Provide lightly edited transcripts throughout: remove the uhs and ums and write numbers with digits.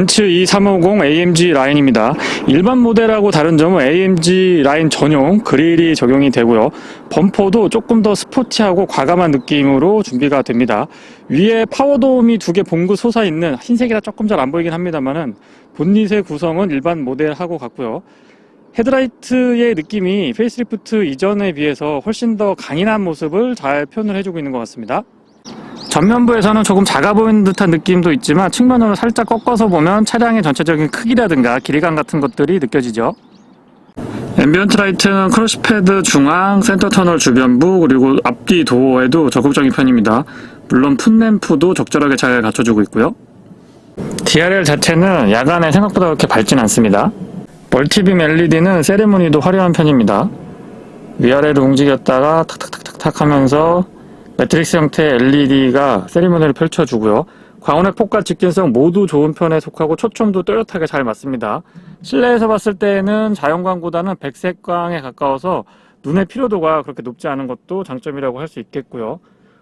벤츠 E350 AMG 라인입니다. 일반 모델하고 다른 점은 AMG 라인 전용 그릴이 적용이 되고요. 범퍼도 조금 더 스포티하고 과감한 느낌으로 준비가 됩니다. 위에 파워돔이 두 개 봉구 솟아있는, 흰색이라 조금 잘 안 보이긴 합니다만은 본닛의 구성은 일반 모델하고 같고요. 헤드라이트의 느낌이 페이스리프트 이전에 비해서 훨씬 더 강인한 모습을 잘 표현을 해주고 있는 것 같습니다. 전면부에서는 조금 작아 보이는 듯한 느낌도 있지만 측면으로 살짝 꺾어서 보면 차량의 전체적인 크기라든가 길이감 같은 것들이 느껴지죠. 앰비언트 라이트는 크러쉬패드 중앙, 센터 터널 주변부, 그리고 앞뒤 도어에도 적극적인 편입니다. 물론 풋램프도 적절하게 잘 갖춰주고 있고요. DRL 자체는 야간에 생각보다 그렇게 밝진 않습니다. 멀티빔 LED는 세레모니도 화려한 편입니다. 위아래로 움직였다가 탁탁탁탁 하면서 매트릭스 형태의 LED가 세리머니를 펼쳐주고요. 광원의 폭과 직진성 모두 좋은 편에 속하고 초점도 또렷하게 잘 맞습니다. 실내에서 봤을 때는 자연광보다는 백색광에 가까워서 눈의 피로도가 그렇게 높지 않은 것도 장점이라고 할 수 있겠고요.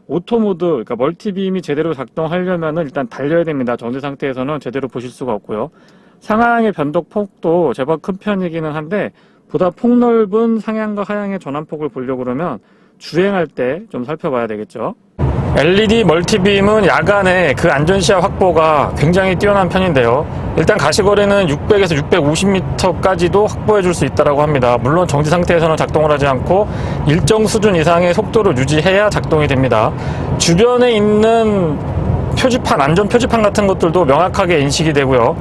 오토모드, 그러니까 멀티빔이 제대로 작동하려면 일단 달려야 됩니다. 정지 상태에서는 제대로 보실 수가 없고요. 상하향의 변덕폭도 제법 큰 편이기는 한데 보다 폭넓은 상향과 하향의 전환폭을 보려고 그러면 주행할 때 좀 살펴봐야 되겠죠. LED 멀티빔은 야간에 그 안전시야 확보가 굉장히 뛰어난 편인데요. 일단 가시거리는 600에서 650m까지도 확보해 줄 수 있다고 합니다. 물론 정지 상태에서는 작동을 하지 않고 일정 수준 이상의 속도를 유지해야 작동이 됩니다. 주변에 있는 표지판, 안전 표지판 같은 것들도 명확하게 인식이 되고요.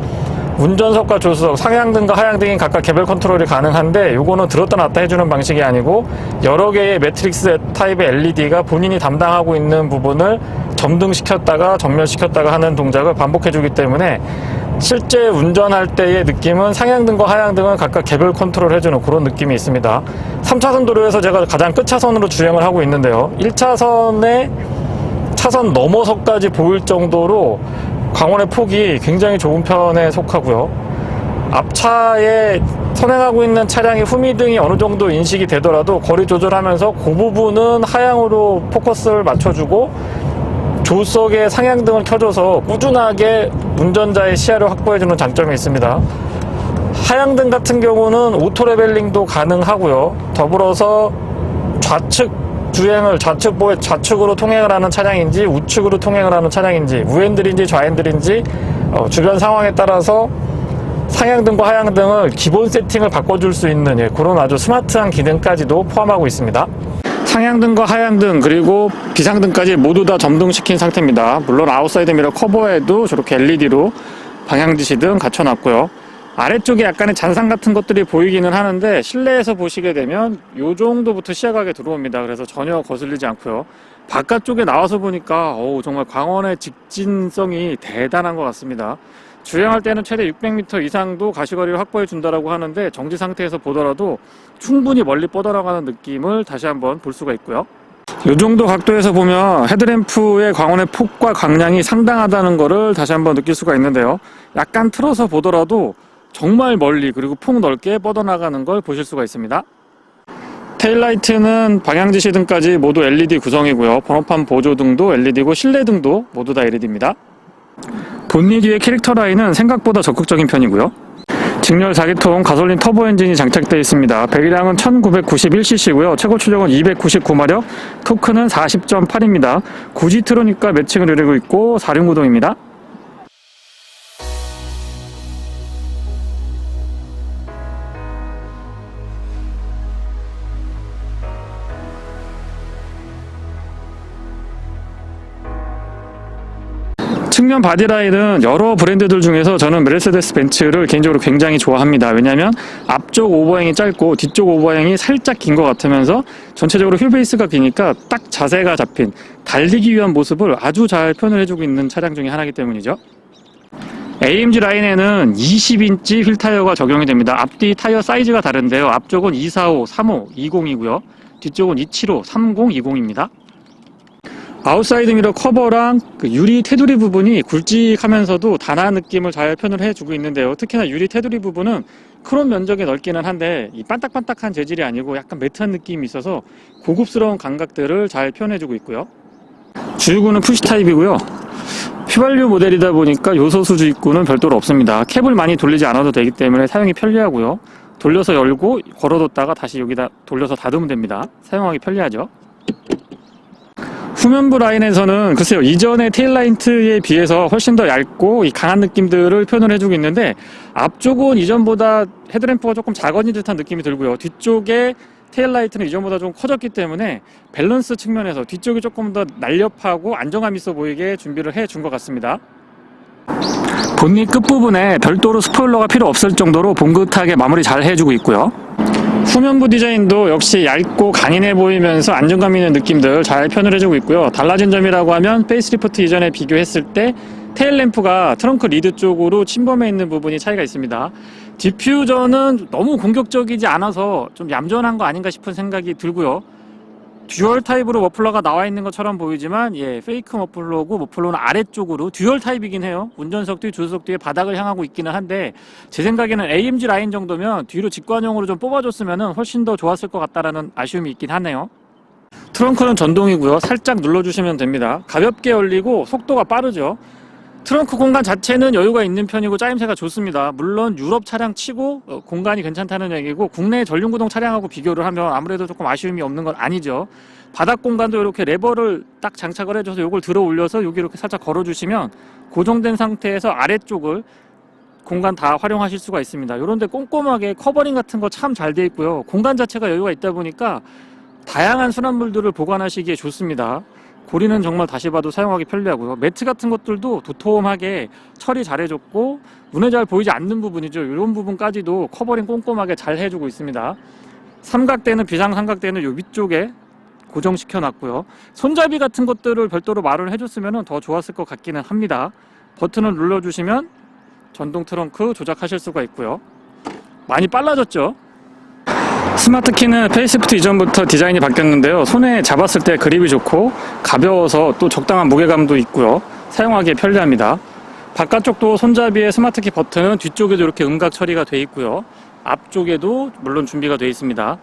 운전석과 조수석, 상향등과 하향등이 각각 개별 컨트롤이 가능한데 요거는 들었다 놨다 해주는 방식이 아니고 여러 개의 매트릭스 타입의 LED가 본인이 담당하고 있는 부분을 점등시켰다가 전멸시켰다가 하는 동작을 반복해주기 때문에 실제 운전할 때의 느낌은 상향등과 하향등은 각각 개별 컨트롤 해주는 그런 느낌이 있습니다. 3차선 도로에서 제가 가장 끝차선으로 주행을 하고 있는데요. 1차선에 차선 넘어서까지 보일 정도로 광원의 폭이 굉장히 좁은 편에 속하고요. 앞차에 선행하고 있는 차량의 후미등이 어느 정도 인식이 되더라도 거리 조절하면서 그 부분은 하향으로 포커스를 맞춰주고 조수석에 상향등을 켜줘서 꾸준하게 운전자의 시야를 확보해주는 장점이 있습니다. 하향등 같은 경우는 오토 레벨링도 가능하고요. 더불어서 좌측 주행을 좌측으로 통행을 하는 차량인지 우측으로 통행을 하는 차량인지 우핸들인지 좌핸들인지 주변 상황에 따라서 상향등과 하향등을 기본 세팅을 바꿔줄 수 있는 그런 아주 스마트한 기능까지도 포함하고 있습니다. 상향등과 하향등 그리고 비상등까지 모두 다 점등시킨 상태입니다. 물론 아웃사이드 미러 커버에도 저렇게 LED로 방향지시등 갖춰놨고요. 아래쪽에 약간의 잔상 같은 것들이 보이기는 하는데 실내에서 보시게 되면 이 정도부터 시야각에 들어옵니다. 그래서 전혀 거슬리지 않고요. 바깥쪽에 나와서 보니까 정말 광원의 직진성이 대단한 것 같습니다. 주행할 때는 최대 600m 이상도 가시거리를 확보해 준다고 하는데 정지 상태에서 보더라도 충분히 멀리 뻗어나가는 느낌을 다시 한번 볼 수가 있고요. 이 정도 각도에서 보면 헤드램프의 광원의 폭과 광량이 상당하다는 것을 다시 한번 느낄 수가 있는데요. 약간 틀어서 보더라도 정말 멀리 그리고 폭넓게 뻗어나가는 걸 보실 수가 있습니다. 테일라이트는 방향지시등까지 모두 LED 구성이고요. 번호판 보조등도 LED고 실내등도 모두 다 LED입니다. 본닛 위의 캐릭터 라인은 생각보다 적극적인 편이고요. 직렬 4기통 가솔린 터보 엔진이 장착되어 있습니다. 배기량은 1991cc고요. 최고 출력은 299마력, 토크는 40.8입니다. 9G트로닉과 매칭을 이루고 있고 4륜구동입니다. 측면 바디라인은 여러 브랜드들 중에서 저는 메르세데스 벤츠를 개인적으로 굉장히 좋아합니다. 왜냐하면 앞쪽 오버행이 짧고 뒤쪽 오버행이 살짝 긴 것 같으면서 전체적으로 휠베이스가 기니까 딱 자세가 잡힌 달리기 위한 모습을 아주 잘 표현을 해주고 있는 차량 중에 하나이기 때문이죠. AMG 라인에는 20인치 휠 타이어가 적용이 됩니다. 앞뒤 타이어 사이즈가 다른데요. 앞쪽은 245, 35, 20이고요. 뒤쪽은 275, 30, 20입니다. 아웃사이드 미러 커버랑 그 유리 테두리 부분이 굵직하면서도 단아한 느낌을 잘 표현을 해주고 있는데요. 특히나 유리 테두리 부분은 크롬 면적이 넓기는 한데 이 반딱반딱한 재질이 아니고 약간 매트한 느낌이 있어서 고급스러운 감각들을 잘 표현해주고 있고요. 주유구는 푸시 타입이고요. 휘발유 모델이다 보니까 요소수 주입구는 별도로 없습니다. 캡을 많이 돌리지 않아도 되기 때문에 사용이 편리하고요. 돌려서 열고 걸어뒀다가 다시 여기다 돌려서 닫으면 됩니다. 사용하기 편리하죠. 후면부 라인에서는 글쎄요, 이전의 테일라이트에 비해서 훨씬 더 얇고 강한 느낌들을 표현을 해주고 있는데, 앞쪽은 이전보다 헤드램프가 조금 작아진 듯한 느낌이 들고요. 뒤쪽에 테일라이트는 이전보다 좀 커졌기 때문에 밸런스 측면에서 뒤쪽이 조금 더 날렵하고 안정감 있어 보이게 준비를 해준 것 같습니다. 본닛 끝부분에 별도로 스포일러가 필요 없을 정도로 봉긋하게 마무리 잘 해주고 있고요. 후면부 디자인도 역시 얇고 강인해 보이면서 안정감 있는 느낌들 잘 표현을 해주고 있고요. 달라진 점이라고 하면 페이스리프트 이전에 비교했을 때 테일램프가 트렁크 리드 쪽으로 침범해 있는 부분이 차이가 있습니다. 디퓨저는 너무 공격적이지 않아서 좀 얌전한 거 아닌가 싶은 생각이 들고요. 듀얼 타입으로 머플러가 나와 있는 것처럼 보이지만 페이크 머플러고, 머플러는 아래쪽으로 듀얼 타입이긴 해요. 운전석 뒤, 조수석 뒤에 바닥을 향하고 있기는 한데, 제 생각에는 AMG 라인 정도면 뒤로 직관형으로 좀 뽑아줬으면 훨씬 더 좋았을 것 같다라는 아쉬움이 있긴 하네요. 트렁크는 전동이고요. 살짝 눌러주시면 됩니다. 가볍게 열리고 속도가 빠르죠. 트렁크 공간 자체는 여유가 있는 편이고 짜임새가 좋습니다. 물론 유럽 차량 치고 공간이 괜찮다는 얘기고, 국내 전륜구동 차량하고 비교를 하면 아무래도 조금 아쉬움이 없는 건 아니죠. 바닥 공간도 이렇게 레버를 딱 장착을 해줘서 이걸 들어 올려서 여기 이렇게 살짝 걸어주시면 고정된 상태에서 아래쪽을 공간 다 활용하실 수가 있습니다. 이런데 꼼꼼하게 커버링 같은 거 참 잘 돼 있고요. 공간 자체가 여유가 있다 보니까 다양한 수납물들을 보관하시기에 좋습니다. 고리는 정말 다시 봐도 사용하기 편리하고요. 매트 같은 것들도 도톰하게 처리 잘 해줬고, 눈에 잘 보이지 않는 부분이죠. 이런 부분까지도 커버링 꼼꼼하게 잘 해주고 있습니다. 삼각대는, 비상삼각대는 요 위쪽에 고정시켜 놨고요. 손잡이 같은 것들을 별도로 마련을 해줬으면 더 좋았을 것 같기는 합니다. 버튼을 눌러주시면 전동 트렁크 조작하실 수가 있고요. 많이 빨라졌죠? 스마트 키는 페이스리프트 이전부터 디자인이 바뀌었는데요. 손에 잡았을 때 그립이 좋고 가벼워서 또 적당한 무게감도 있고요. 사용하기에 편리합니다. 바깥쪽도 손잡이에 스마트 키 버튼은 뒤쪽에도 이렇게 음각 처리가 되어 있고요. 앞쪽에도 물론 준비가 되어 있습니다.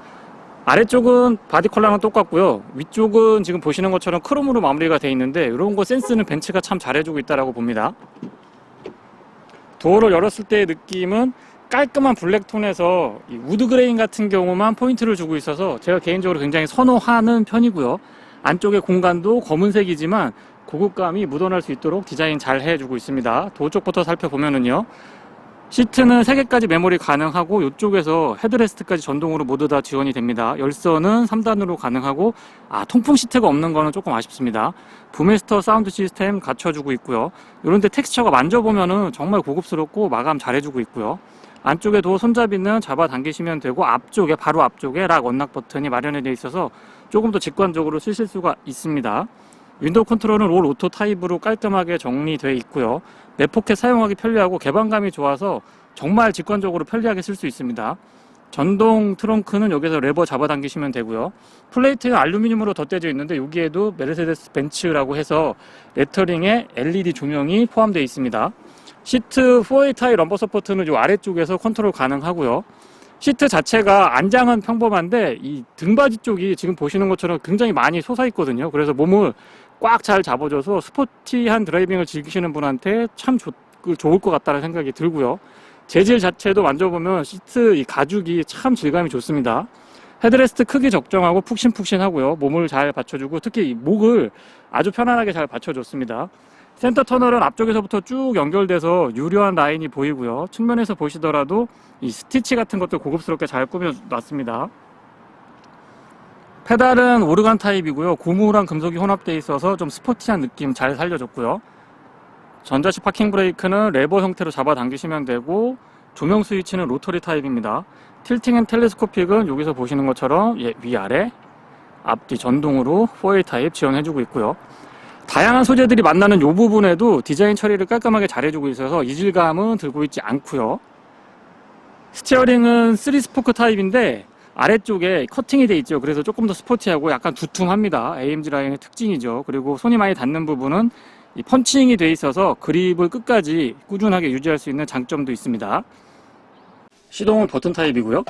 아래쪽은 바디 컬러랑 똑같고요. 위쪽은 지금 보시는 것처럼 크롬으로 마무리가 되어 있는데, 이런 거 센스는 벤츠가 참 잘해주고 있다고 봅니다. 도어를 열었을 때의 느낌은 깔끔한 블랙톤에서 이 우드 그레인 같은 경우만 포인트를 주고 있어서 제가 개인적으로 굉장히 선호하는 편이고요. 안쪽의 공간도 검은색이지만 고급감이 묻어날 수 있도록 디자인 잘 해주고 있습니다. 도어 쪽부터 살펴보면은요, 시트는 3개까지 메모리 가능하고, 이쪽에서 헤드레스트까지 전동으로 모두 다 지원이 됩니다. 열선은 3단으로 가능하고, 통풍 시트가 없는 거는 조금 아쉽습니다. 부메스터 사운드 시스템 갖춰주고 있고요. 이런데 텍스처가 만져보면은 정말 고급스럽고 마감 잘 해주고 있고요. 안쪽에 도어 손잡이는 잡아당기시면 되고, 앞쪽에, 바로 앞쪽에 락 언락 버튼이 마련이 되어 있어서 조금 더 직관적으로 쓰실 수가 있습니다. 윈도우 컨트롤은 올 오토 타입으로 깔끔하게 정리되어 있고요. 내포켓 사용하기 편리하고 개방감이 좋아서 정말 직관적으로 편리하게 쓸 수 있습니다. 전동 트렁크는 여기서 레버 잡아당기시면 되고요. 플레이트는 알루미늄으로 덧대져 있는데, 여기에도 메르세데스 벤츠라고 해서 레터링에 LED 조명이 포함되어 있습니다. 시트 4A 타입 럼버 서포트는 이 아래쪽에서 컨트롤 가능하고요. 시트 자체가 안장은 평범한데 이 등받이 쪽이 지금 보시는 것처럼 굉장히 많이 솟아 있거든요. 그래서 몸을 꽉 잘 잡아줘서 스포티한 드라이빙을 즐기시는 분한테 참 좋을 것 같다는 생각이 들고요. 재질 자체도 만져보면 시트 이 가죽이 참 질감이 좋습니다. 헤드레스트 크기 적정하고 푹신푹신하고요. 몸을 잘 받쳐주고, 특히 이 목을 아주 편안하게 잘 받쳐줬습니다. 센터 터널은 앞쪽에서부터 쭉 연결돼서 유려한 라인이 보이고요. 측면에서 보시더라도 이 스티치 같은 것도 고급스럽게 잘 꾸며놨습니다. 페달은 오르간 타입이고요. 고무랑 금속이 혼합되어 있어서 좀 스포티한 느낌 잘 살려줬고요. 전자식 파킹 브레이크는 레버 형태로 잡아당기시면 되고, 조명 스위치는 로터리 타입입니다. 틸팅 앤 텔레스코픽은 여기서 보시는 것처럼 위아래, 앞뒤 전동으로 4A 타입 지원해주고 있고요. 다양한 소재들이 만나는 이 부분에도 디자인 처리를 깔끔하게 잘해주고 있어서 이질감은 들고 있지 않고요. 스티어링은 3스포크 타입인데 아래쪽에 커팅이 돼 있죠. 그래서 조금 더 스포티하고 약간 두툼합니다. AMG 라인의 특징이죠. 그리고 손이 많이 닿는 부분은 이 펀칭이 돼 있어서 그립을 끝까지 꾸준하게 유지할 수 있는 장점도 있습니다. 시동은 버튼 타입이고요.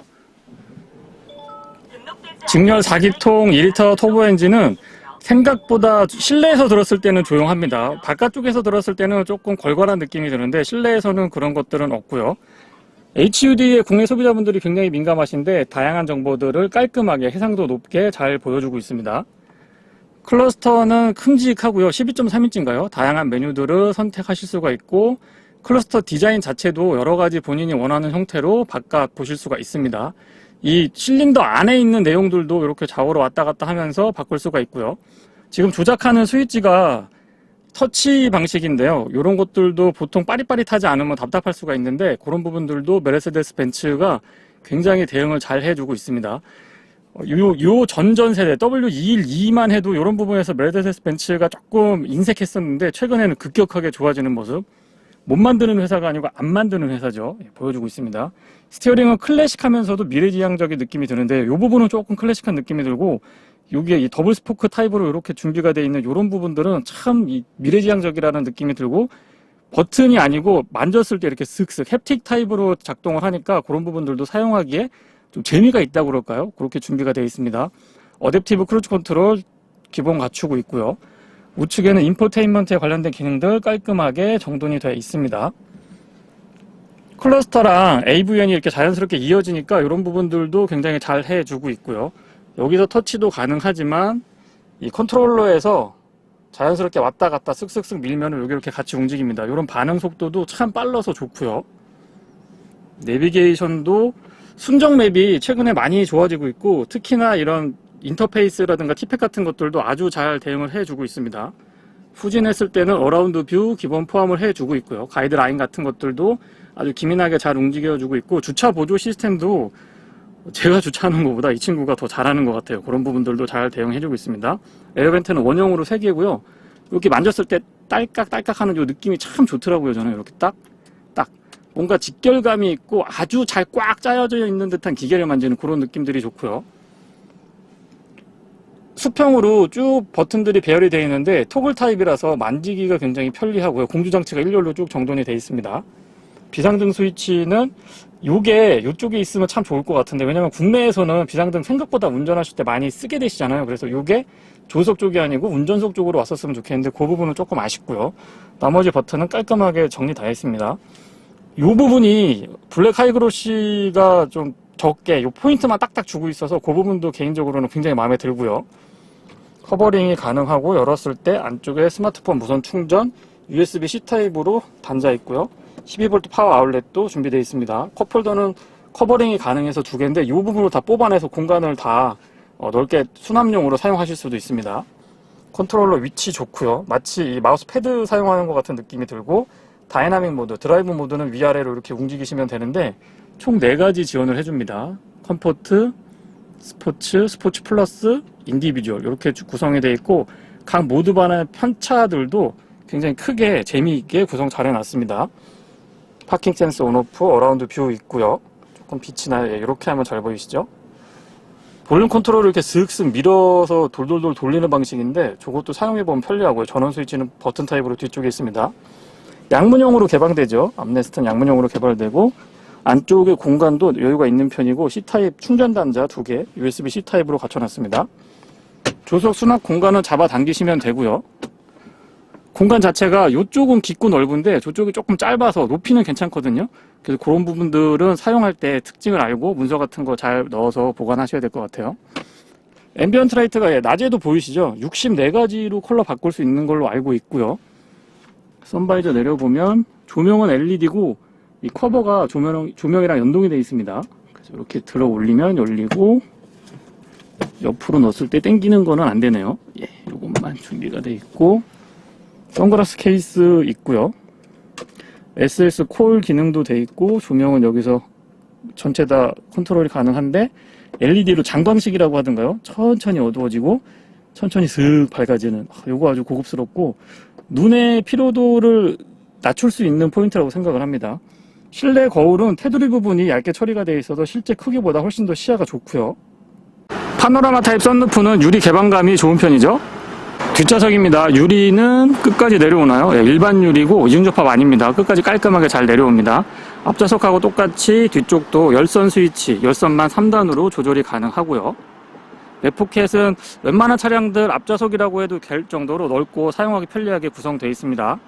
직렬 4기통 2리터 터보 엔진은 생각보다 실내에서 들었을 때는 조용합니다. 바깥쪽에서 들었을 때는 조금 걸걸한 느낌이 드는데 실내에서는 그런 것들은 없고요. HUD에 국내 소비자분들이 굉장히 민감하신데 다양한 정보들을 깔끔하게 해상도 높게 잘 보여주고 있습니다. 클러스터는 큼직하고요. 12.3인치인가요? 다양한 메뉴들을 선택하실 수가 있고 클러스터 디자인 자체도 여러가지 본인이 원하는 형태로 바깥 보실 수가 있습니다. 이 실린더 안에 있는 내용들도 이렇게 좌우로 왔다 갔다 하면서 바꿀 수가 있고요. 지금 조작하는 스위치가 터치 방식인데요. 이런 것들도 보통 빠릿빠릿하지 않으면 답답할 수가 있는데 그런 부분들도 메르세데스 벤츠가 굉장히 대응을 잘 해주고 있습니다. 요 전전 세대 W212만 해도 이런 부분에서 메르세데스 벤츠가 조금 인색했었는데 최근에는 급격하게 좋아지는 모습. 못 만드는 회사가 아니고 안 만드는 회사죠. 보여주고 있습니다. 스티어링은 클래식하면서도 미래지향적인 느낌이 드는데 이 부분은 조금 클래식한 느낌이 들고 여기에 이 더블 스포크 타입으로 이렇게 준비가 되어 있는 이런 부분들은 참 미래지향적이라는 느낌이 들고 버튼이 아니고 만졌을 때 이렇게 슥슥 햅틱 타입으로 작동을 하니까 그런 부분들도 사용하기에 좀 재미가 있다고 그럴까요? 그렇게 준비가 되어 있습니다. 어댑티브 크루즈 컨트롤 기본 갖추고 있고요. 우측에는 인포테인먼트에 관련된 기능들 깔끔하게 정돈이 되어 있습니다. 클러스터랑 AVN이 이렇게 자연스럽게 이어지니까 이런 부분들도 굉장히 잘 해주고 있고요. 여기서 터치도 가능하지만 이 컨트롤러에서 자연스럽게 왔다 갔다 쓱쓱쓱 밀면 여기 이렇게 같이 움직입니다. 이런 반응 속도도 참 빨라서 좋고요. 내비게이션도 순정 맵이 최근에 많이 좋아지고 있고 특히나 이런 인터페이스라든가 티팩 같은 것들도 아주 잘 대응을 해주고 있습니다. 후진했을 때는 어라운드 뷰 기본 포함을 해주고 있고요. 가이드라인 같은 것들도 아주 기민하게 잘 움직여주고 있고 주차 보조 시스템도 제가 주차하는 것보다 이 친구가 더 잘하는 것 같아요. 그런 부분들도 잘 대응해주고 있습니다. 에어벤트는 원형으로 3개고요. 이렇게 만졌을 때 딸깍딸깍 하는 이 느낌이 참 좋더라고요. 저는 이렇게 딱 뭔가 직결감이 있고 아주 잘 꽉 짜여져 있는 듯한 기계를 만지는 그런 느낌들이 좋고요. 수평으로 쭉 버튼들이 배열이 되어 있는데 토글 타입이라서 만지기가 굉장히 편리하고요. 공조장치가 일렬로 쭉 정돈이 되어 있습니다. 비상등 스위치는 이쪽에 있으면 참 좋을 것 같은데 왜냐면 국내에서는 비상등 생각보다 운전하실 때 많이 쓰게 되시잖아요. 그래서 이게 조수석 쪽이 아니고 운전석 쪽으로 왔었으면 좋겠는데 그 부분은 조금 아쉽고요. 나머지 버튼은 깔끔하게 정리 다 했습니다. 이 부분이 블랙 하이그로시가 좀 적게 이 포인트만 딱딱 주고 있어서 그 부분도 개인적으로는 굉장히 마음에 들고요. 커버링이 가능하고 열었을 때 안쪽에 스마트폰 무선 충전, USB-C 타입으로 단자 있고요. 12V 파워 아울렛도 준비되어 있습니다. 컵홀더는 커버링이 가능해서 2개인데 이 부분을 다 뽑아내서 공간을 다 넓게 수납용으로 사용하실 수도 있습니다. 컨트롤러 위치 좋고요. 마치 이 마우스 패드 사용하는 것 같은 느낌이 들고 다이나믹 모드, 드라이브 모드는 위아래로 이렇게 움직이시면 되는데 총 4가지 지원을 해줍니다. 컴포트, 스포츠, 스포츠 플러스, 인디비주얼 이렇게 구성이 되어 있고 각 모드반의 편차들도 굉장히 크게 재미있게 구성 잘 해놨습니다. 파킹 센스 온오프, 어라운드 뷰 있고요. 조금 빛이 나요. 이렇게 하면 잘 보이시죠? 볼륨 컨트롤을 이렇게 슥슥 밀어서 돌돌돌 돌리는 방식인데 저것도 사용해보면 편리하고요. 전원 스위치는 버튼 타입으로 뒤쪽에 있습니다. 양문형으로 개방되죠. 암레스트는 양문형으로 개발되고 안쪽에 공간도 여유가 있는 편이고 C타입 충전 단자 2개, USB-C 타입으로 갖춰놨습니다. 조석 수납 공간은 잡아당기시면 되고요. 공간 자체가 이쪽은 깊고 넓은데 저쪽이 조금 짧아서 높이는 괜찮거든요. 그래서 그런 부분들은 사용할 때 특징을 알고 문서 같은 거 잘 넣어서 보관하셔야 될 것 같아요. 앰비언트 라이트가 낮에도 보이시죠? 64가지로 컬러 바꿀 수 있는 걸로 알고 있고요. 선바이저 내려보면 조명은 LED고 이 커버가 조명이랑 연동이 되어 있습니다. 그래서 이렇게 들어 올리면 열리고 옆으로 넣었을 때 당기는 거는 안 되네요. 예, 이것만 준비가 되어 있고 선글라스 케이스 있고요. SS 콜 기능도 되어 있고 조명은 여기서 전체 다 컨트롤이 가능한데 LED로 장광식이라고 하던가요? 천천히 어두워지고 천천히 슥 밝아지는 이거 아주 고급스럽고 눈의 피로도를 낮출 수 있는 포인트라고 생각을 합니다. 실내 거울은 테두리 부분이 얇게 처리가 되어 있어서 실제 크기보다 훨씬 더 시야가 좋고요. 파노라마 타입 썬루프는 유리 개방감이 좋은 편이죠. 뒷좌석입니다. 유리는 끝까지 내려오나요? 네, 일반 유리고 이중접합 아닙니다. 끝까지 깔끔하게 잘 내려옵니다. 앞좌석하고 똑같이 뒤쪽도 열선 스위치, 열선만 3단으로 조절이 가능하고요. 랩포켓은 웬만한 차량들 앞좌석이라고 해도 될 정도로 넓고 사용하기 편리하게 구성되어 있습니다.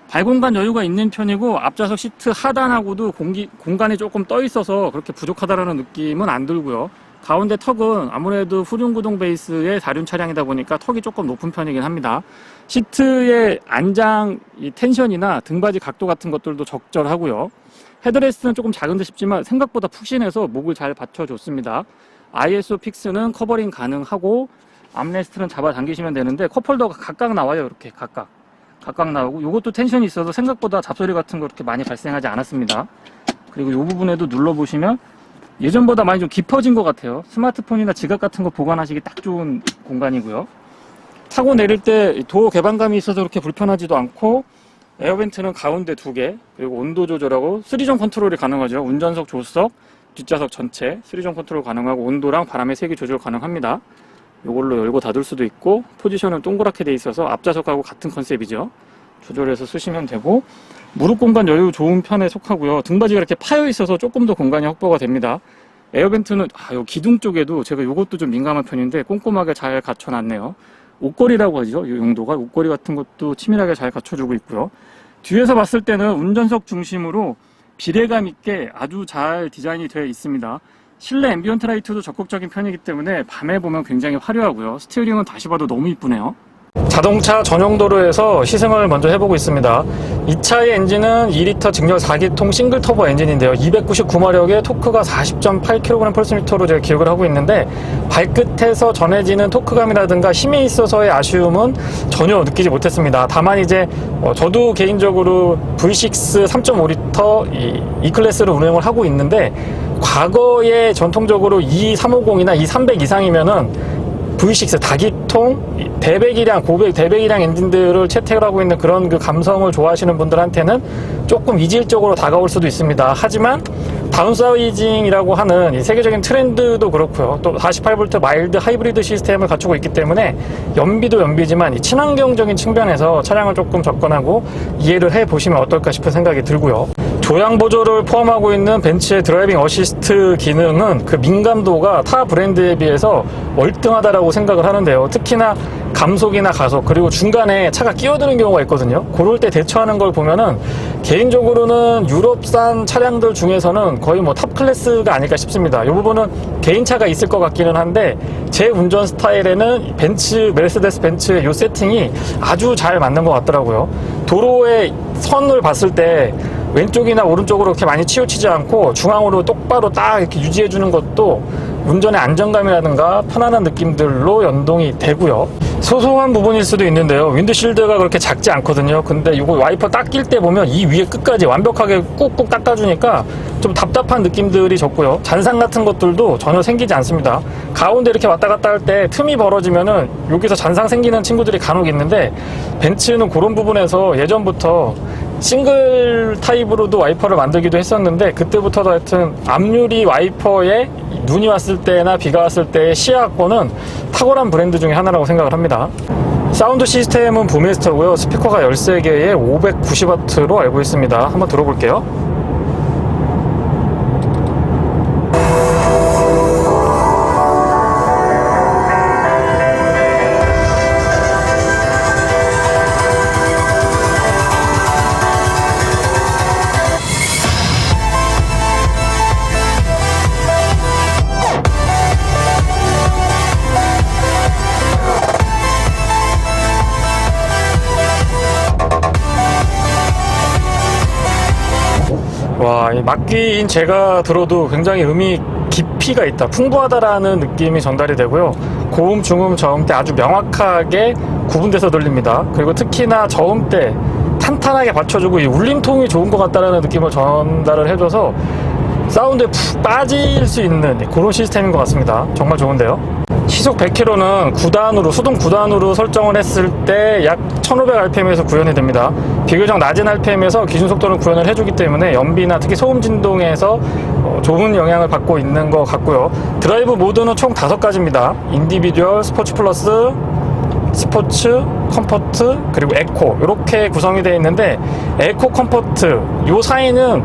발공간 여유가 있는 편이고 앞좌석 시트 하단하고도 공간이 조금 떠 있어서 그렇게 부족하다라는 느낌은 안 들고요. 가운데 턱은 아무래도 후륜구동 베이스의 다륜 차량이다 보니까 턱이 조금 높은 편이긴 합니다. 시트의 안장 텐션이나 등받이 각도 같은 것들도 적절하고요. 헤드레스트는 조금 작은 듯 싶지만 생각보다 푹신해서 목을 잘 받쳐줬습니다. ISO 픽스는 커버링 가능하고 암레스트는 잡아당기시면 되는데 컵홀더가 각각 나와요. 이렇게 각각 나오고, 이것도 텐션이 있어서 생각보다 잡소리 같은 거 그렇게 많이 발생하지 않았습니다. 그리고 이 부분에도 눌러보시면 예전보다 많이 좀 깊어진 것 같아요. 스마트폰이나 지갑 같은 거 보관하시기 딱 좋은 공간이고요. 타고 내릴 때 도어 개방감이 있어서 그렇게 불편하지도 않고, 에어벤트는 가운데 2개, 그리고 온도 조절하고 3종 컨트롤이 가능하죠. 운전석, 조수석, 뒷좌석 전체 3종 컨트롤 가능하고 온도랑 바람의 세기 조절 가능합니다. 이걸로 열고 닫을 수도 있고, 포지션은 동그랗게 돼 있어서 앞좌석하고 같은 컨셉이죠. 조절해서 쓰시면 되고, 무릎 공간 여유 좋은 편에 속하고요. 등받이가 이렇게 파여 있어서 조금 더 공간이 확보가 됩니다. 에어벤트는 요 기둥 쪽에도 제가 이것도 좀 민감한 편인데 꼼꼼하게 잘 갖춰놨네요. 옷걸이라고 하죠. 이 용도가 옷걸이 같은 것도 치밀하게 잘 갖춰주고 있고요. 뒤에서 봤을 때는 운전석 중심으로 비례감 있게 아주 잘 디자인이 되어 있습니다. 실내 앰비언트 라이트도 적극적인 편이기 때문에 밤에 보면 굉장히 화려하고요. 스티어링은 다시 봐도 너무 이쁘네요. 자동차 전용 도로에서 시승을 먼저 해보고 있습니다. 이 차의 엔진은 2리터 직렬 4기통 싱글 터보 엔진인데요. 299마력에 토크가 40.8kg/P로 제가 기억을 하고 있는데, 발끝에서 전해지는 토크감이라든가 힘에 있어서의 아쉬움은 전혀 느끼지 못했습니다. 다만 이제 저도 개인적으로 V6 3.5리터 E클래스를 운행을 하고 있는데, 과거에 전통적으로 E350이나 E300 이상이면은 V6 다기통 대배기량, 고배 대배기량 엔진들을 채택을 하고 있는 그런 그 감성을 좋아하시는 분들한테는 조금 이질적으로 다가올 수도 있습니다. 하지만 다운사이징이라고 하는 이 세계적인 트렌드도 그렇고요. 또 48V 마일드 하이브리드 시스템을 갖추고 있기 때문에 연비도 연비지만 이 친환경적인 측면에서 차량을 조금 접근하고 이해를 해보시면 어떨까 싶은 생각이 들고요. 조향 보조를 포함하고 있는 벤츠의 드라이빙 어시스트 기능은 그 민감도가 타 브랜드에 비해서 월등하다라고 생각을 하는데요. 특히나 감속이나 가속, 그리고 중간에 차가 끼어드는 경우가 있거든요. 그럴 때 대처하는 걸 보면은 개인적으로는 유럽산 차량들 중에서는 거의 뭐 탑 클래스가 아닐까 싶습니다. 이 부분은 개인차가 있을 것 같기는 한데, 제 운전 스타일에는 메르세데스 벤츠의 이 세팅이 아주 잘 맞는 것 같더라고요. 도로의 선을 봤을 때 왼쪽이나 오른쪽으로 이렇게 많이 치우치지 않고 중앙으로 똑바로 딱 이렇게 유지해주는 것도 운전의 안정감이라든가 편안한 느낌들로 연동이 되고요. 소소한 부분일 수도 있는데요. 윈드실드가 그렇게 작지 않거든요. 근데 이거 와이퍼 딱 낄 때 보면 이 위에 끝까지 완벽하게 꾹꾹 닦아주니까 좀 답답한 느낌들이 적고요. 잔상 같은 것들도 전혀 생기지 않습니다. 가운데 이렇게 왔다 갔다 할 때 틈이 벌어지면은 여기서 잔상 생기는 친구들이 간혹 있는데, 벤츠는 그런 부분에서 예전부터 싱글 타입으로도 와이퍼를 만들기도 했었는데, 그때부터도 하여튼 앞유리 와이퍼에 눈이 왔을 때나 비가 왔을 때의 시야권은 탁월한 브랜드 중에 하나라고 생각을 합니다. 사운드 시스템은 부메스터고요. 스피커가 13개에 590W로 알고 있습니다. 한번 들어볼게요. 와, 이 막귀인 제가 들어도 굉장히 음이 깊이가 있다, 풍부하다라는 느낌이 전달이 되고요. 고음, 중음, 저음 때 아주 명확하게 구분돼서 들립니다. 그리고 특히나 저음 때 탄탄하게 받쳐주고 이 울림통이 좋은 것 같다라는 느낌을 전달을 해줘서 사운드에 푹 빠질 수 있는 그런 시스템인 것 같습니다. 정말 좋은데요. 시속 100km는 9단으로, 수동 9단으로 설정을 했을 때 약 1500rpm에서 구현이 됩니다. 비교적 낮은 rpm에서 기준 속도를 구현을 해주기 때문에 연비나 특히 소음 진동에서 좋은 영향을 받고 있는 것 같고요. 드라이브 모드는 총 5가지입니다. 인디비듀얼, 스포츠 플러스, 스포츠, 컴포트, 그리고 에코, 이렇게 구성이 되어 있는데, 에코, 컴포트 요 사이는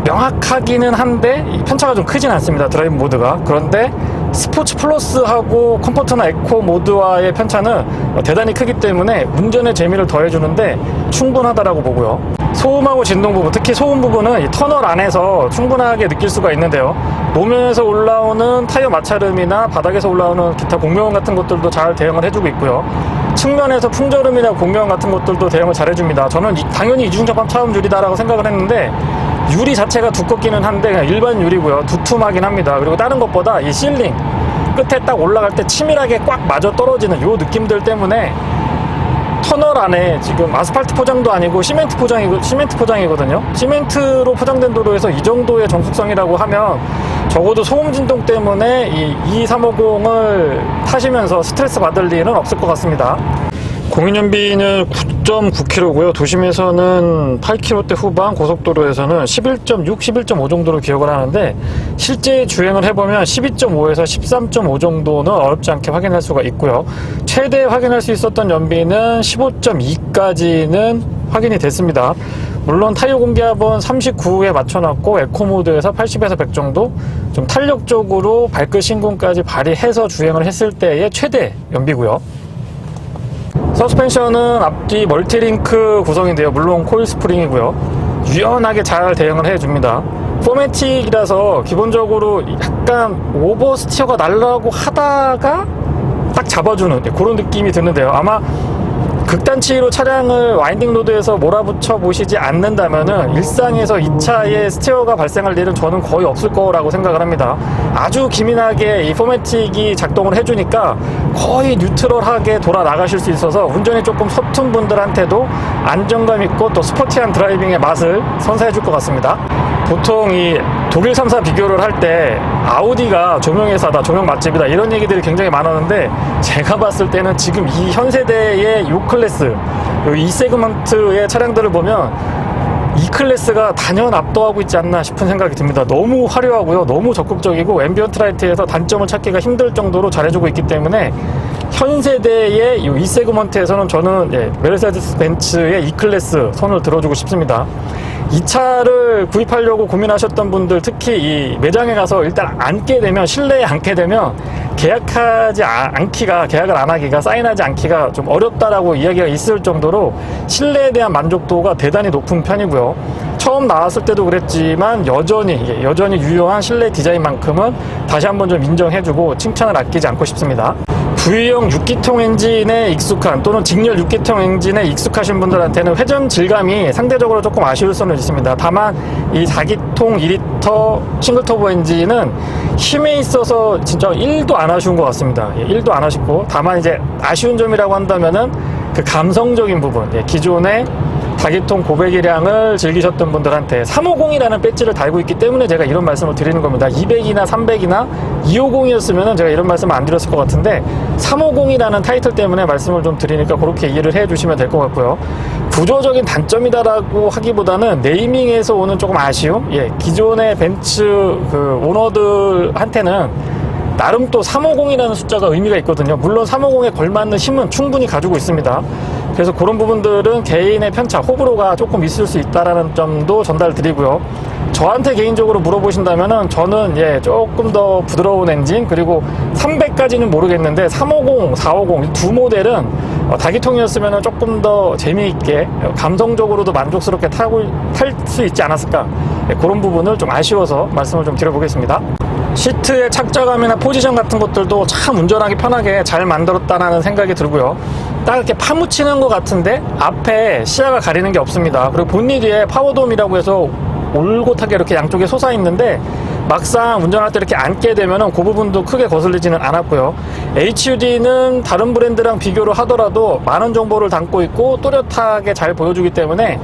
명확하기는 한데 편차가 좀 크진 않습니다. 드라이브 모드가. 그런데 스포츠 플러스하고 컴포트나 에코 모드와의 편차는 대단히 크기 때문에 운전의 재미를 더해주는데 충분하다라고 보고요. 소음하고 진동 부분, 특히 소음 부분은 이 터널 안에서 충분하게 느낄 수가 있는데요. 노면에서 올라오는 타이어 마찰음이나 바닥에서 올라오는 기타 공명음 같은 것들도 잘 대응을 해주고 있고요. 측면에서 풍절음이나 공명음 같은 것들도 대응을 잘 해줍니다. 저는 당연히 이중접합 차음 유리다라고 생각을 했는데 유리 자체가 두껍기는 한데 그냥 일반 유리고요. 두툼하긴 합니다. 그리고 다른 것보다 이 실링 끝에 딱 올라갈 때 치밀하게 꽉 맞아 떨어지는 요 느낌들 때문에 터널 안에 지금 아스팔트 포장도 아니고 시멘트 포장이거든요. 시멘트로 포장된 도로에서 이 정도의 정숙성이라고 하면 적어도 소음 진동 때문에 이 2350을 타시면서 스트레스 받을 일은 없을 것 같습니다. 공인연비는 9.9km고요. 도심에서는 8km대 후반, 고속도로에서는 11.6, 11.5 정도로 기억을 하는데 실제 주행을 해보면 12.5에서 13.5 정도는 어렵지 않게 확인할 수가 있고요. 최대 확인할 수 있었던 연비는 15.2까지는 확인이 됐습니다. 물론 타이어 공기압은 39에 맞춰놨고 에코모드에서 80에서 100 정도 좀 탄력적으로 발끝 신궁까지 발휘해서 주행을 했을 때의 최대 연비고요. 서스펜션은 앞뒤 멀티링크 구성인데요. 물론 코일 스프링이고요. 유연하게 잘 대응을 해줍니다. 포매틱이라서 기본적으로 약간 오버스티어가 날라고 하다가 딱 잡아주는 그런 느낌이 드는데요. 아마 극단치로 차량을 와인딩 로드에서 몰아붙여 보시지 않는다면은 일상에서 이 차에 스티어가 발생할 일은 저는 거의 없을 거라고 생각을 합니다. 아주 기민하게 이 포매틱이 작동을 해주니까 거의 뉴트럴하게 돌아 나가실 수 있어서 운전이 조금 서툰 분들한테도 안정감 있고 또 스포티한 드라이빙의 맛을 선사해 줄 것 같습니다. 보통 이 독일 3사 비교를 할 때 아우디가 조명회사다, 조명 맛집이다 이런 얘기들이 굉장히 많았는데 제가 봤을 때는 지금 이 현 세대의 요 클래스, 이 세그먼트의 차량들을 보면 이 클래스가 단연 압도하고 있지 않나 싶은 생각이 듭니다. 너무 화려하고요. 너무 적극적이고 앰비언트 라이트에서 단점을 찾기가 힘들 정도로 잘해주고 있기 때문에 현 세대의 이 세그먼트에서는 저는 메르세데스 벤츠의 이 클래스 손을 들어주고 싶습니다. 이 차를 구입하려고 고민하셨던 분들, 특히 이 매장에 가서 일단 앉게 되면, 실내에 앉게 되면 계약을 안 하기가, 사인하지 않기가 좀 어렵다라고 이야기가 있을 정도로 실내에 대한 만족도가 대단히 높은 편이고요. 처음 나왔을 때도 그랬지만 여전히 유효한 실내 디자인만큼은 다시 한번 좀 인정해주고 칭찬을 아끼지 않고 싶습니다. V형 6기통 엔진에 익숙한 또는 직렬 6기통 엔진에 익숙하신 분들한테는 회전 질감이 상대적으로 조금 아쉬울 수는 있습니다. 다만 이 4기통 2리터 싱글터보 엔진은 힘에 있어서 진짜 1도 안 아쉬운 것 같습니다. 1도 안 아쉽고, 다만 이제 아쉬운 점이라고 한다면은 그 감성적인 부분, 기존의 4기통 고배기량을 즐기셨던 분들한테 350이라는 배지를 달고 있기 때문에 제가 이런 말씀을 드리는 겁니다. 200이나 300이나 250이었으면 제가 이런 말씀을 안 드렸을 것 같은데 350이라는 타이틀 때문에 말씀을 좀 드리니까 그렇게 이해를 해 주시면 될 것 같고요. 구조적인 단점이다라고 하기보다는 네이밍에서 오는 조금 아쉬움, 기존의 벤츠 오너들한테는 나름 또 350이라는 숫자가 의미가 있거든요. 물론 350에 걸맞는 힘은 충분히 가지고 있습니다. 그래서 그런 부분들은 개인의 편차, 호불호가 조금 있을 수 있다라는 점도 전달드리고요. 저한테 개인적으로 물어보신다면은 저는 조금 더 부드러운 엔진, 그리고 300까지는 모르겠는데 350, 450 이 두 모델은 다기통이었으면 조금 더 재미있게 감성적으로도 만족스럽게 탈 수 있지 않았을까, 그런 부분을 좀 아쉬워서 말씀을 좀 드려보겠습니다. 시트의 착자감이나 포지션 같은 것들도 참 운전하기 편하게 잘 만들었다는 생각이 들고요. 딱 이렇게 파묻히는 것 같은데 앞에 시야가 가리는 게 없습니다. 그리고 본닛 위에 파워돔이라고 해서 올곧하게 이렇게 양쪽에 솟아 있는데 막상 운전할 때 이렇게 앉게 되면은 그 부분도 크게 거슬리지는 않았고요. HUD는 다른 브랜드랑 비교를 하더라도 많은 정보를 담고 있고 또렷하게 잘 보여주기 때문에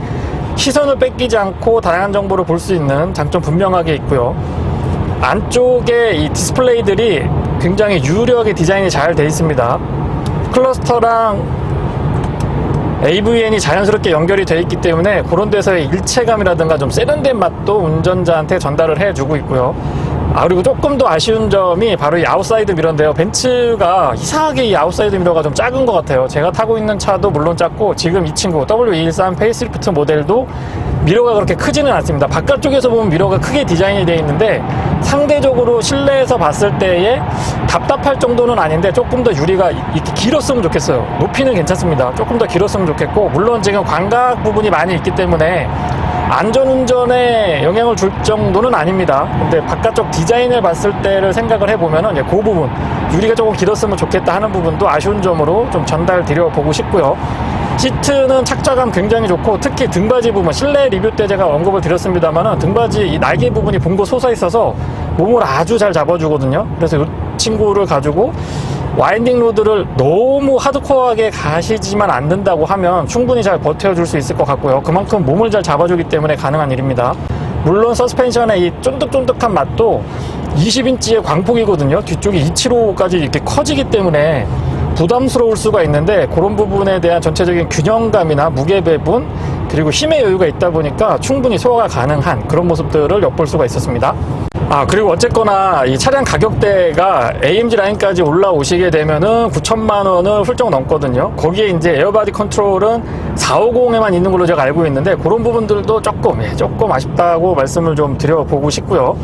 시선을 뺏기지 않고 다양한 정보를 볼 수 있는 장점 분명하게 있고요. 안쪽에 이 디스플레이들이 굉장히 유려하게 디자인이 잘 되어 있습니다. 클러스터랑 AVN이 자연스럽게 연결이 되어 있기 때문에 그런 데서의 일체감이라든가 좀 세련된 맛도 운전자한테 전달을 해주고 있고요. 그리고 조금 더 아쉬운 점이 바로 이 아웃사이드 미러인데요. 벤츠가 이상하게 이 아웃사이드 미러가 좀 작은 것 같아요. 제가 타고 있는 차도 물론 작고 지금 이 친구 W213 페이스리프트 모델도 미러가 그렇게 크지는 않습니다. 바깥쪽에서 보면 미러가 크게 디자인이 되어 있는데 상대적으로 실내에서 봤을 때의 답답할 정도는 아닌데 조금 더 유리가 이렇게 길었으면 좋겠어요. 높이는 괜찮습니다. 조금 더 길었으면 좋겠고, 물론 지금 광각 부분이 많이 있기 때문에 안전운전에 영향을 줄 정도는 아닙니다. 근데 바깥쪽 디자인을 봤을 때를 생각을 해보면은 그 부분, 유리가 조금 길었으면 좋겠다 하는 부분도 아쉬운 점으로 좀 전달 드려보고 싶고요. 시트는 착좌감 굉장히 좋고, 특히 등받이 부분, 실내 리뷰 때 제가 언급을 드렸습니다만은 등받이 이 날개 부분이 봉고 솟아 있어서 몸을 아주 잘 잡아주거든요. 그래서 이 친구를 가지고 와인딩 로드를 너무 하드코어하게 가시지만 않는다고 하면 충분히 잘 버텨줄 수 있을 것 같고요. 그만큼 몸을 잘 잡아주기 때문에 가능한 일입니다. 물론 서스펜션의 이 쫀득쫀득한 맛도 20인치의 광폭이거든요. 뒤쪽이 275까지 이렇게 커지기 때문에 부담스러울 수가 있는데, 그런 부분에 대한 전체적인 균형감이나 무게 배분, 그리고 힘의 여유가 있다 보니까 충분히 소화가 가능한 그런 모습들을 엿볼 수가 있었습니다. 그리고 어쨌거나 이 차량 가격대가 AMG 라인까지 올라오시게 되면은 9천만 원을 훌쩍 넘거든요. 거기에 이제 에어바디 컨트롤은 450에만 있는 걸로 제가 알고 있는데, 그런 부분들도 조금 아쉽다고 말씀을 좀 드려보고 싶고요.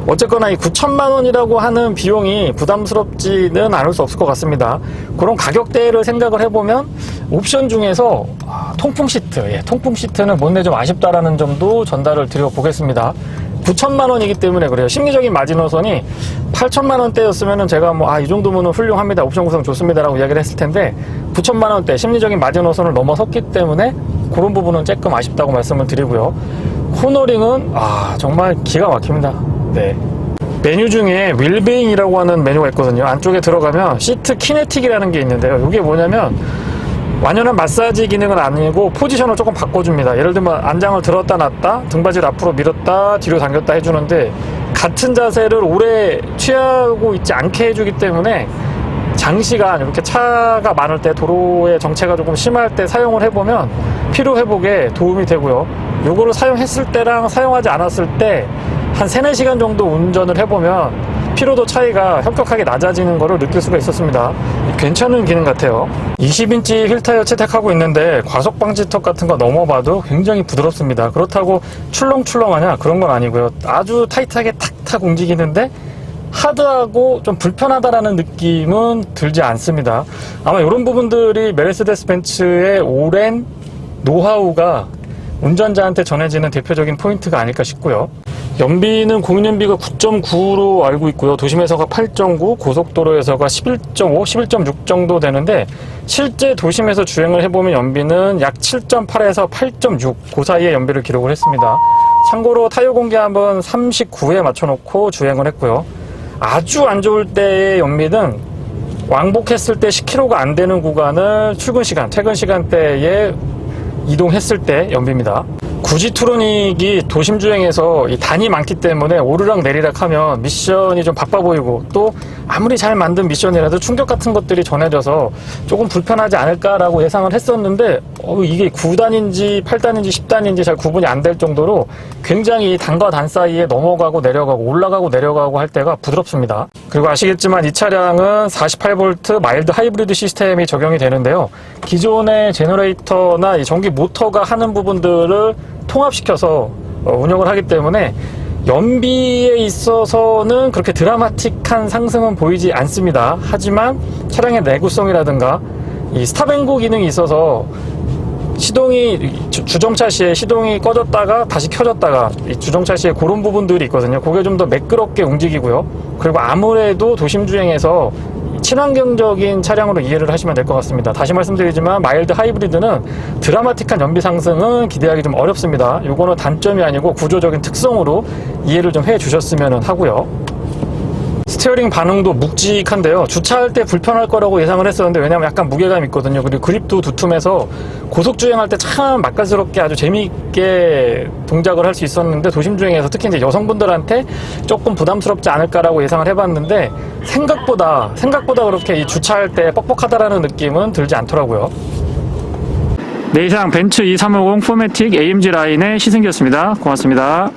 어쨌거나 이 9천만 원이라고 하는 비용이 부담스럽지는 않을 수 없을 것 같습니다. 그런 가격대를 생각을 해보면 옵션 중에서 통풍 시트, 통풍 시트는 못내 좀 아쉽다라는 점도 전달을 드려보겠습니다. 9천만 원이기 때문에 그래요. 심리적인 마지노선이 8천만 원대였으면은 제가 이 정도면 훌륭합니다, 옵션 구성 좋습니다라고 이야기를 했을 텐데, 9천만 원대 심리적인 마지노선을 넘어섰기 때문에 그런 부분은 조금 아쉽다고 말씀을 드리고요. 코너링은 정말 기가 막힙니다. 네. 메뉴 중에 윌베잉이라고 하는 메뉴가 있거든요. 안쪽에 들어가면 시트 키네틱이라는 게 있는데요. 이게 뭐냐면 완연한 마사지 기능은 아니고 포지션을 조금 바꿔줍니다. 예를 들면 안장을 들었다 놨다, 등받이를 앞으로 밀었다 뒤로 당겼다 해주는데, 같은 자세를 오래 취하고 있지 않게 해주기 때문에 장시간 이렇게 차가 많을 때, 도로의 정체가 조금 심할 때 사용을 해보면 피로 회복에 도움이 되고요. 요거를 사용했을 때랑 사용하지 않았을 때 한 3-4시간 정도 운전을 해보면 피로도 차이가 현격하게 낮아지는 것을 느낄 수가 있었습니다. 괜찮은 기능 같아요. 20인치 휠 타이어 채택하고 있는데 과속 방지턱 같은 거 넘어봐도 굉장히 부드럽습니다. 그렇다고 출렁출렁하냐 그런 건 아니고요. 아주 타이트하게 탁탁 움직이는데 하드하고 좀 불편하다라는 느낌은 들지 않습니다. 아마 이런 부분들이 메르세데스 벤츠의 오랜 노하우가 운전자한테 전해지는 대표적인 포인트가 아닐까 싶고요. 연비는 공인연비가 9.9로 알고 있고요. 도심에서가 8.9, 고속도로에서가 11.5, 11.6 정도 되는데, 실제 도심에서 주행을 해보면 연비는 약 7.8에서 8.6, 그 사이의 연비를 기록을 했습니다. 참고로 타이어 공기 한번 39에 맞춰놓고 주행을 했고요. 아주 안 좋을 때의 연비는 왕복했을 때 10km가 안 되는 구간을 출근 시간, 퇴근 시간대에 이동했을 때 연비입니다. 굳이 투로닉이 도심 주행에서 이 단이 많기 때문에 오르락 내리락 하면 미션이 좀 바빠 보이고, 또 아무리 잘 만든 미션이라도 충격 같은 것들이 전해져서 조금 불편하지 않을까라고 예상을 했었는데, 이게 9단인지 8단인지 10단인지 잘 구분이 안 될 정도로 굉장히 단과 단 사이에 넘어가고 내려가고 올라가고 내려가고 할 때가 부드럽습니다. 그리고 아시겠지만 이 차량은 48V 마일드 하이브리드 시스템이 적용이 되는데요. 기존의 제너레이터나 이 전기 모터가 하는 부분들을 통합시켜서 운영을 하기 때문에 연비에 있어서는 그렇게 드라마틱한 상승은 보이지 않습니다. 하지만 차량의 내구성이라든가 이 스탑앤고 기능이 있어서 시동이 주정차 시에 시동이 꺼졌다가 다시 켜졌다가 이 주정차 시에 그런 부분들이 있거든요. 그게 좀 더 매끄럽게 움직이고요. 그리고 아무래도 도심 주행에서 친환경적인 차량으로 이해를 하시면 될 것 같습니다. 다시 말씀드리지만 마일드 하이브리드는 드라마틱한 연비 상승은 기대하기 좀 어렵습니다. 이거는 단점이 아니고 구조적인 특성으로 이해를 좀 해주셨으면 하고요. 스티어링 반응도 묵직한데요. 주차할 때 불편할 거라고 예상을 했었는데, 왜냐하면 약간 무게감이 있거든요. 그리고 그립도 두툼해서 고속주행할 때 참 맛깔스럽게 아주 재미있게 동작을 할 수 있었는데, 도심주행에서 특히 이제 여성분들한테 조금 부담스럽지 않을까라고 예상을 해봤는데, 생각보다 그렇게 이 주차할 때 뻑뻑하다라는 느낌은 들지 않더라고요. 네, 이상 벤츠 E350 포매틱 AMG 라인의 시승기였습니다. 고맙습니다.